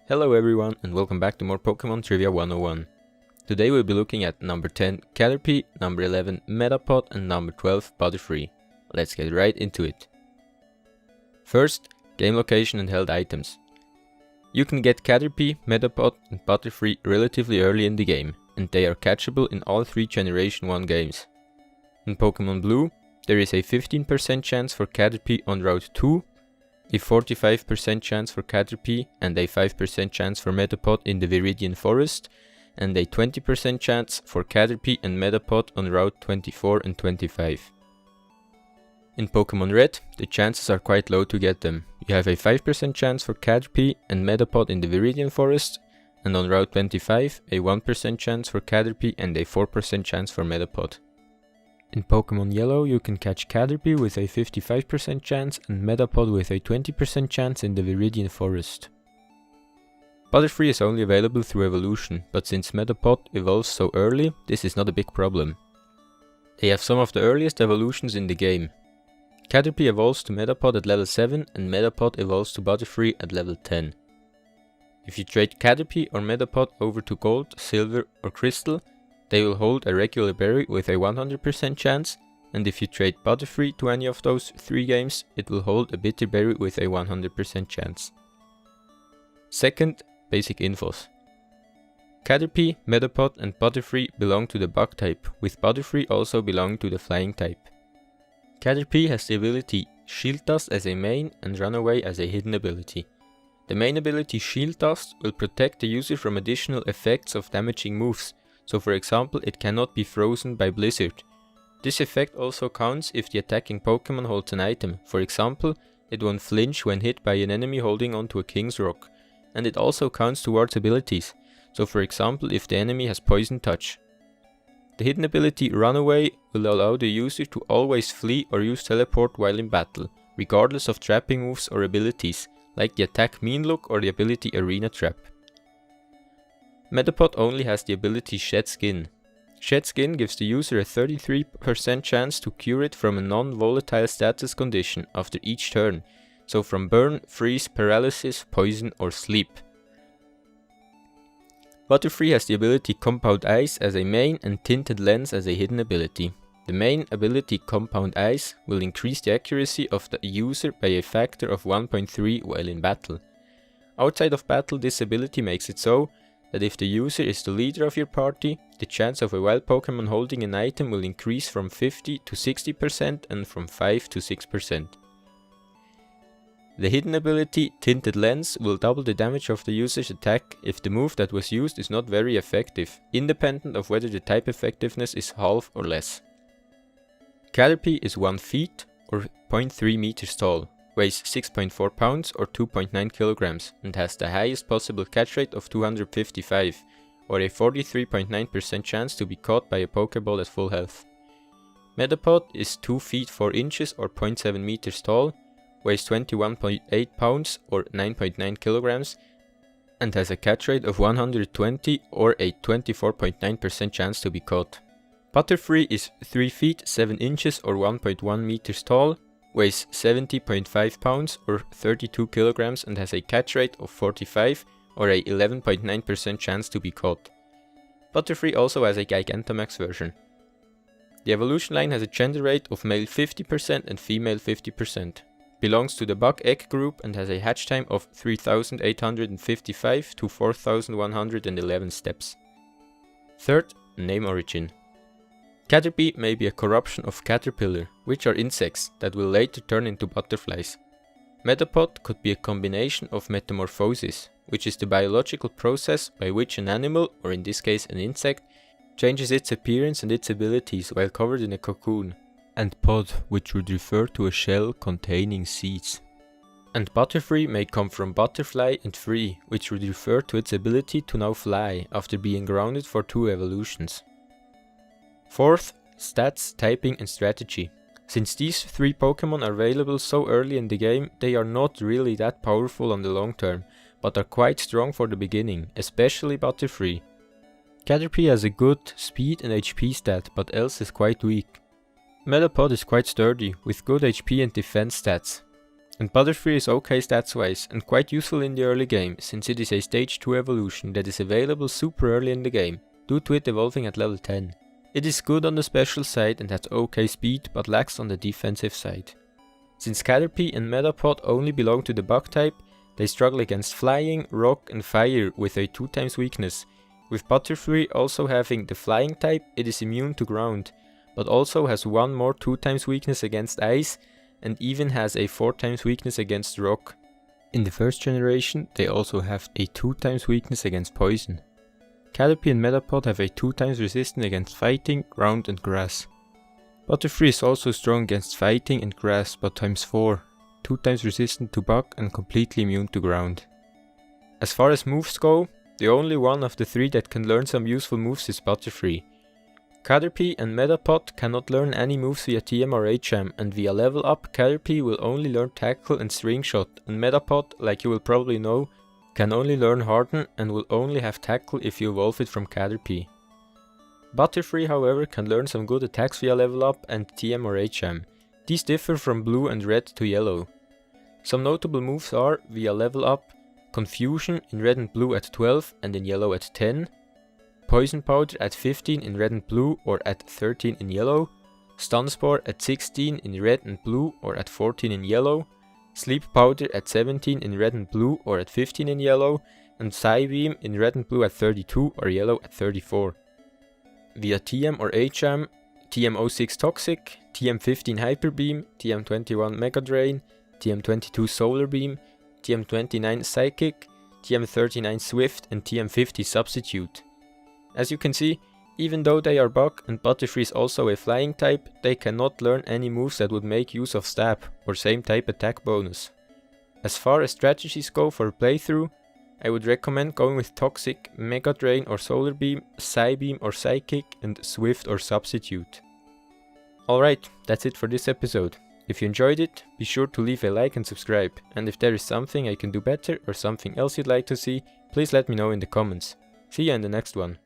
Hello everyone and welcome back to more Pokemon Trivia 101. Today we'll be looking at number 10 Caterpie, number 11 Metapod and number 12 Butterfree. Let's get right into it. First, game location and held items. You can get Caterpie, Metapod and Butterfree relatively early in the game, and they are catchable in all 3 Generation 1 games. In Pokemon Blue, there is a 15% chance for Caterpie on Route 2, a 45% chance for Caterpie and a 5% chance for Metapod in the Viridian Forest, and a 20% chance for Caterpie and Metapod on Route 24 and 25. In Pokemon Red, the chances are quite low to get them. You have a 5% chance for Caterpie and Metapod in the Viridian Forest, and on Route 25, a 1% chance for Caterpie and a 4% chance for Metapod. In Pokemon Yellow, you can catch Caterpie with a 55% chance and Metapod with a 20% chance in the Viridian Forest. Butterfree is only available through evolution, but since Metapod evolves so early, this is not a big problem. They have some of the earliest evolutions in the game. Caterpie evolves to Metapod at level 7 and Metapod evolves to Butterfree at level 10. If you trade Caterpie or Metapod over to Gold, Silver or Crystal, they will hold a regular berry with a 100% chance, and if you trade Butterfree to any of those 3 games, it will hold a bitter berry with a 100% chance. Second, basic infos. Caterpie, Metapod and Butterfree belong to the bug type, with Butterfree also belonging to the flying type. Caterpie has the ability Shield Dust as a main and Runaway as a hidden ability. The main ability Shield Dust will protect the user from additional effects of damaging moves. So for example, it cannot be frozen by Blizzard. This effect also counts if the attacking Pokemon holds an item. For example, it won't flinch when hit by an enemy holding onto a King's Rock. And it also counts towards abilities. So for example, if the enemy has Poison Touch. The hidden ability Runaway will allow the user to always flee or use teleport while in battle, regardless of trapping moves or abilities, like the attack Mean Look or the ability Arena Trap. Metapod only has the ability Shed Skin. Shed Skin gives the user a 33% chance to cure it from a non-volatile status condition after each turn, so from burn, freeze, paralysis, poison or sleep. Butterfree has the ability Compound Ice as a main and Tinted Lens as a hidden ability. The main ability Compound Ice will increase the accuracy of the user by a factor of 1.3 while in battle. Outside of battle, this ability makes it so that if the user is the leader of your party, the chance of a wild Pokemon holding an item will increase from 50 to 60% and from 5 to 6%. The hidden ability Tinted Lens will double the damage of the user's attack if the move that was used is not very effective, independent of whether the type effectiveness is half or less. Caterpie is 1 feet or 0.3 meters tall, weighs 6.4 pounds or 2.9 kilograms and has the highest possible catch rate of 255 or a 43.9% chance to be caught by a Pokeball at full health. Metapod is 2 feet 4 inches or 0.7 meters tall, weighs 21.8 pounds or 9.9 kilograms and has a catch rate of 120 or a 24.9% chance to be caught. Butterfree is 3 feet 7 inches or 1.1 meters tall, weighs 70.5 pounds or 32 kilograms and has a catch rate of 45 or a 11.9% chance to be caught. Butterfree also has a Gigantamax version. The evolution line has a gender rate of male 50% and female 50%. Belongs to the Bug Egg group and has a hatch time of 3,855 to 4,111 steps. Third, name origin. Caterpie may be a corruption of caterpillar, which are insects that will later turn into butterflies. Metapod could be a combination of metamorphosis, which is the biological process by which an animal, or in this case an insect, changes its appearance and its abilities while covered in a cocoon, and pod, which would refer to a shell containing seeds. And Butterfree may come from butterfly and free, which would refer to its ability to now fly after being grounded for 2 evolutions. Fourth, stats, typing and strategy. Since these 3 Pokemon are available so early in the game, they are not really that powerful on the long term, but are quite strong for the beginning, especially Butterfree. Caterpie has a good speed and HP stat, but else is quite weak. Metapod is quite sturdy, with good HP and defense stats. And Butterfree is okay stats wise and quite useful in the early game, since it is a stage 2 evolution that is available super early in the game, due to it evolving at level 10. It is good on the special side and has okay speed, but lacks on the defensive side. Since Caterpie and Metapod only belong to the bug type, they struggle against flying, rock and fire with a 2x weakness. With Butterfree also having the flying type, it is immune to ground, but also has one more 2x weakness against ice, and even has a 4x weakness against rock. In the first generation, they also have a 2x weakness against poison. Caterpie and Metapod have a 2x resistance against fighting, ground and grass. Butterfree is also strong against fighting and grass, but times 4, 2x resistant to bug and completely immune to ground. As far as moves go, the only one of the 3 that can learn some useful moves is Butterfree. Caterpie and Metapod cannot learn any moves via TM or HM, and via level up Caterpie will only learn Tackle and String Shot, and Metapod, like you will probably know, can only learn Harden and will only have Tackle if you evolve it from Caterpie. Butterfree however can learn some good attacks via level up and TM or HM. These differ from blue and red to yellow. Some notable moves are, via level up, Confusion in red and blue at 12 and in yellow at 10, Poison Powder at 15 in red and blue or at 13 in yellow, Stun Spore at 16 in red and blue or at 14 in yellow, Sleep Powder at 17 in red and blue or at 15 in yellow, and Psybeam in red and blue at 32 or yellow at 34. Via TM or HM, TM06 Toxic, TM15 Hyper Beam, TM21 Mega Drain, TM22 Solar Beam, TM29 Psychic, TM39 Swift and TM50 Substitute. As you can see, even though they are bug and Butterfree is also a flying type, they cannot learn any moves that would make use of stab or same type attack bonus. As far as strategies go for a playthrough, I would recommend going with Toxic, Mega Drain or Solar Beam, Psybeam or Psychic and Swift or Substitute. Alright, that's it for this episode. If you enjoyed it, be sure to leave a like and subscribe, and if there is something I can do better or something else you'd like to see, please let me know in the comments. See you in the next one.